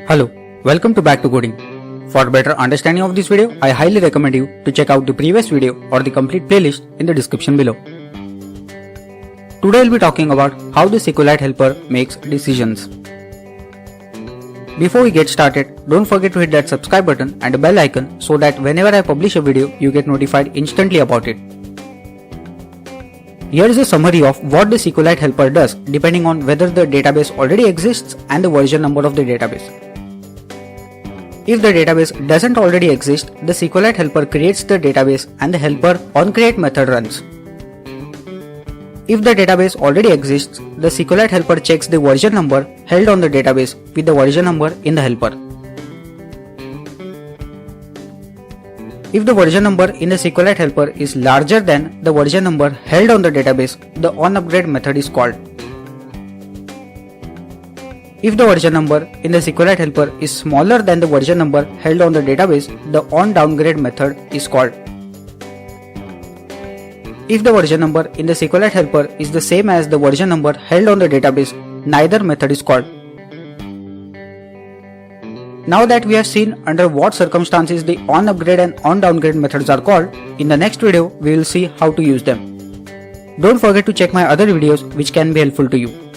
Hello, welcome to Back to Coding. For better understanding of this video, I highly recommend you to check out the previous video or the complete playlist in the description below. Today I'll be talking about how the SQLite helper makes decisions. Before we get started, don't forget to hit that subscribe button and the bell icon so that whenever I publish a video, you get notified instantly about it. Here is a summary of what the SQLite helper does depending on whether the database already exists and the version number of the database. If the database doesn't already exist, the SQLite helper creates the database and the helper onCreate method runs. If the database already exists, the SQLite helper checks the version number held on the database with the version number in the helper. If the version number in the SQLite helper is larger than the version number held on the database, the onUpgrade method is called. If the version number in the SQLite helper is smaller than the version number held on the database, the onDowngrade method is called. If the version number in the SQLite helper is the same as the version number held on the database, neither method is called. Now that we have seen under what circumstances the onUpgrade and onDowngrade methods are called, in the next video we will see how to use them. Don't forget to check my other videos which can be helpful to you.